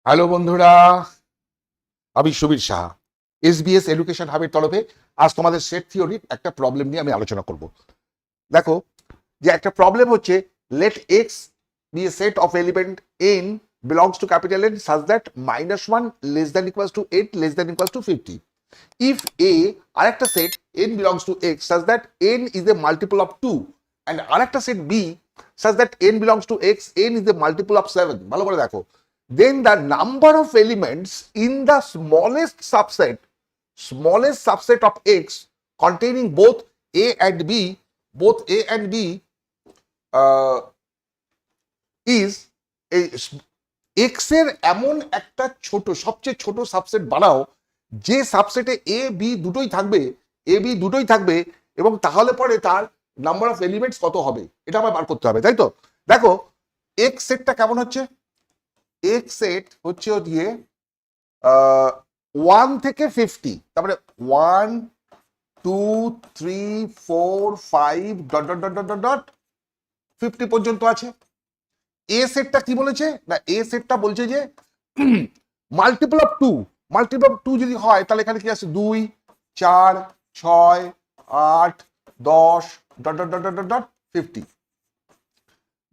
Hello বন্ধুরা, আমি Subir Saha. SBS education হাবের তরফে আজ তোমাদের সেট থিওরির একটা প্রবলেম নিয়ে আমি আলোচনা করব। দেখো, যে একটা প্রবলেম হচ্ছে, let x be a set of element n belongs to capital N such that -1 less than equals to 8 less than equals to 50. If A আরেকটা set n belongs to x such that n is a multiple of 2 and আরেকটা set B such that n belongs to x, n is a multiple of 7, ভালো করে দেখো, then the number of elements in the smallest subset of x containing both a and b is a x এর এমন একটা সবচেয়ে ছোট subset বানাও যে সাবসেটে এ বি দুটোই থাকবে এবং তাহলে পরে তার নাম্বার অফ এলিমেন্টস কত হবে এটা আমার বার করতে হবে, তাই তো? দেখো, এক্স সেটটা কেমন হচ্ছে? এক্স সেট হচ্ছে দিয়ে 1 থেকে 50, তারপরে 1 2 3 4 5 dot dot dot dot dot dot 50 পর্যন্ত আছে। এ সেটটা কি বলেছে না, এ সেটটা বলছে যে মাল্টিপল অফ টু যদি হয় তাহলে এখানে কি আছে 2 4 6 8 10 dot dot dot dot dot 50।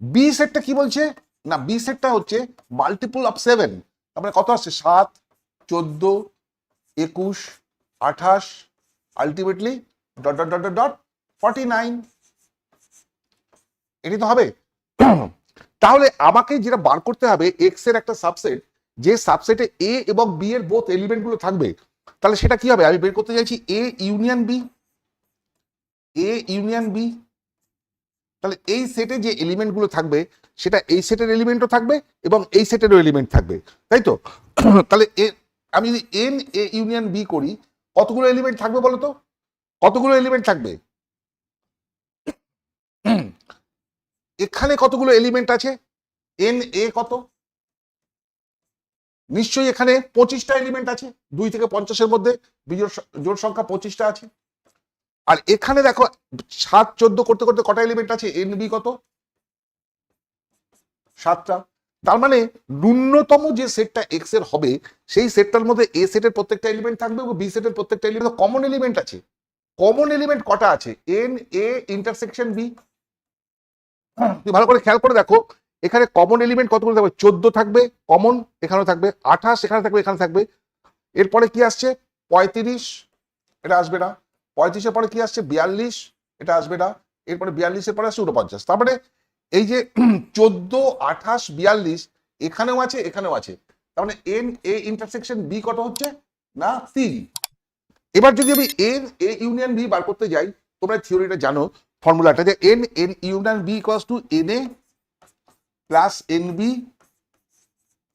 B সেটটা কি বলছে না, বি সেটটা হচ্ছে মাল্টিপল অফ 7, তারপরে কত আসছে 7 14 21 28 ultimately dot dot dot dot 49। এটি তো হবে। তাহলে আমাকে যেটা বার করতে হবে এক্স এর একটা সাবসেট, যে সাবসেটে এ এবং বি এর বোথ এলিমেন্ট গুলো থাকবে, তাহলে সেটা কি হবে? আমি বের করতে চাইছি এ ইউনিয়ন বি। তাহলে এই সেটে যে এলিমেন্ট গুলো থাকবে সেটা এই সেটের এলিমেন্টও থাকবে এবং এই সেটেরও এলিমেন্ট থাকবে, তাই তো? তাহলে আমি যদি এন এ ইউনিয়ন বি করি, কতগুলো এলিমেন্ট থাকবে বলো তো? কতগুলো এলিমেন্ট থাকবে? এখানে কতগুলো এলিমেন্ট আছে? এন এ কত? নিশ্চয়ই এখানে 25টা এলিমেন্ট আছে, 2 থেকে 50-এর মধ্যে জোড় সংখ্যা 25টা আছে। আর এখানে দেখো 7 14 করতে করতে কটা এলিমেন্ট আছে? এন বি কত? 7টা। তার মানে ন্যূনতম যে সেটটা এক্স এর হবে সেই সেটটার মধ্যে এ সেটের প্রত্যেকটা এলিমেন্ট থাকবে এবং বি সেটের প্রত্যেকটা এলিমেন্ট কমন এলিমেন্ট আছে। কমন এলিমেন্ট কটা আছে? N A intersection B. ভালো করে খেয়াল করে দেখো, এখানে কমন এলিমেন্ট কতগুলো থাকবে? 14 থাকবে কমন, এখানেও থাকবে 28, এখানে থাকবে, এখানে থাকবে। এরপরে কি আসছে? 35, এটা আসবে না। 35-এর পরে কি আসছে? 42, এটা আসবে না। এরপরে 42-এর পরে আসছে 49। তারপরে এই যে 14 28 42 এখানেও আছে, এখানেও আছে। তার মানে এন এ ইন্টারসেকশন বি কত হচ্ছে না 3। এবার যদি আমি এন এ ইউনিয়ন বি বার করতে যাই, তোমরা থিওরিটা জানো, ফর্মুলাটা যে n n union B equals to n A plus n B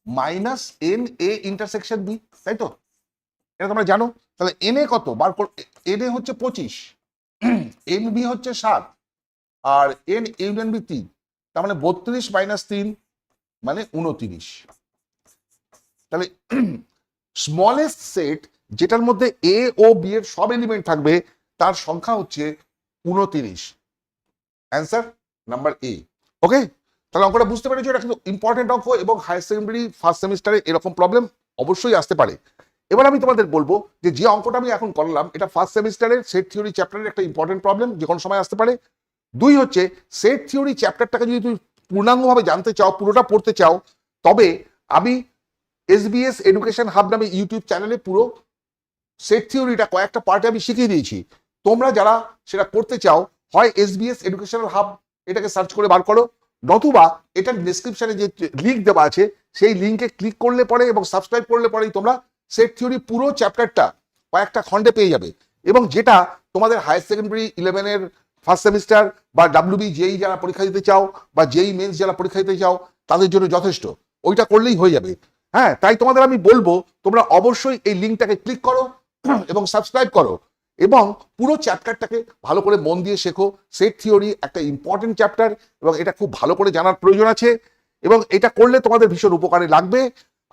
minus n A intersection B, তাই তো? এটা তোমরা জানো। তাহলে এন এ কত বার কর? এন এ হচ্ছে 25, এন বি হচ্ছে 7 আর এন ইউনিয়ন বি 3, তার মানে 32 মাইনাস 3 মানে 29। তাহলে স্মলেস্ট সেট যেটার মধ্যে এ ও বি এর সব এলিমেন্ট থাকবে তার সংখ্যা হচ্ছে 29। Answer number A. ওকে, তাহলে অঙ্কটা বুঝতে পেরেছো, এটা কিন্তু ইম্পর্টেন্ট অঙ্ক এবং হায়ার সেকেন্ডারি ফার্স্ট সেমিস্টারে এরকম প্রবলেম অবশ্যই আসতে পারে। এবার আমি তোমাদের বলবো যে অঙ্কটা আমি এখন করলাম এটা ফার্স্ট সেমিস্টারের সেট থিওরি চ্যাপ্টারের একটা ইম্পর্টেন্ট প্রবলেম, যে কোনো সময় আসতে পারে। 2 হচ্ছে, সেট থিওরি চ্যাপ্টারটাকে যদি তুমি পূর্ণাঙ্গভাবে জানতে চাও, পুরোটা পড়তে চাও, তবে আমি এসবিএস এডুকেশন হাব নামে ইউটিউব চ্যানেলে পুরো সেট থিওরিটা কয়েকটা পার্টে আমি শিখিয়ে দিয়েছি। তোমরা যারা সেটা করতে চাও, হয় এসবিএস এডুকেশনাল হাব এটাকে সার্চ করে বার করো, নতুবা এটার ডেসক্রিপশনে যে লিঙ্ক দেওয়া আছে সেই লিঙ্কে ক্লিক করলে পরে এবং সাবস্ক্রাইব করলে পরেই তোমরা সেট থিওরি পুরো চ্যাপ্টারটা কয়েকটা খণ্ডে পেয়ে যাবে, এবং যেটা তোমাদের হায়ার সেকেন্ডারি 11-এর ফার্স্ট সেমিস্টার বা ডাব্লিউবি জেই যারা পরীক্ষা দিতে চাও বা জেই মেন্স যারা পরীক্ষা দিতে চাও তাদের জন্য যথেষ্ট। ওইটা করলেই হয়ে যাবে। হ্যাঁ, তাই তোমাদের আমি বলবো তোমরা অবশ্যই এই লিঙ্কটাকে ক্লিক করো এবং সাবস্ক্রাইব করো এবং পুরো চ্যাপ্টারটাকে ভালো করে মন দিয়ে শেখো। সেট থিওরি একটা ইম্পর্টেন্ট চ্যাপ্টার এবং এটা খুব ভালো করে জানার প্রয়োজন আছে, এবং এটা করলে তোমাদের ভীষণ উপকারে লাগবে।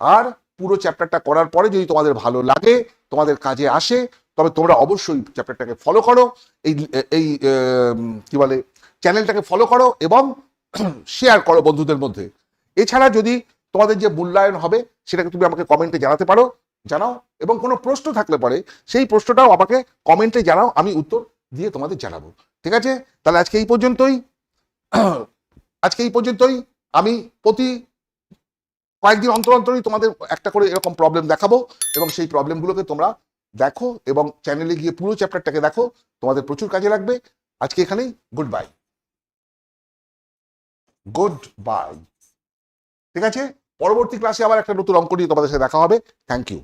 আর পুরো চ্যাপ্টারটা করার পরে যদি তোমাদের ভালো লাগে, তোমাদের কাজে আসে, তবে তোমরা অবশ্যই চ্যাপ্টারটাকে ফলো করো, এই এই কি বলে চ্যানেলটাকে ফলো করো এবং শেয়ার করো বন্ধুদের মধ্যে। এছাড়া যদি তোমাদের যে মূল্যায়ন হবে সেটাকে তুমি আমাকে কমেন্টে জানাতে পারো, জানাও। এবং কোনো প্রশ্ন থাকলে পরে সেই প্রশ্নটাও আমাকে কমেন্টে জানাও, আমি উত্তর দিয়ে তোমাদের জানাবো। ঠিক আছে, তাহলে আজকে এই পর্যন্তই। আমি প্রতি কয়েকদিন অন্তর অন্তরই তোমাদের একটা করে এরকম প্রবলেম দেখাবো, এবং সেই প্রবলেমগুলোকে তোমরা দেখো এবং চ্যানেলে গিয়ে পুরো চ্যাপ্টারটাকে দেখো, তোমাদের প্রচুর কাজে লাগবে। আজকে এখানেই গুড বাই। ঠিক আছে, পরবর্তী ক্লাসে আবার একটা নতুন অঙ্ক নিয়ে তোমাদের সাথে দেখা হবে। Thank you.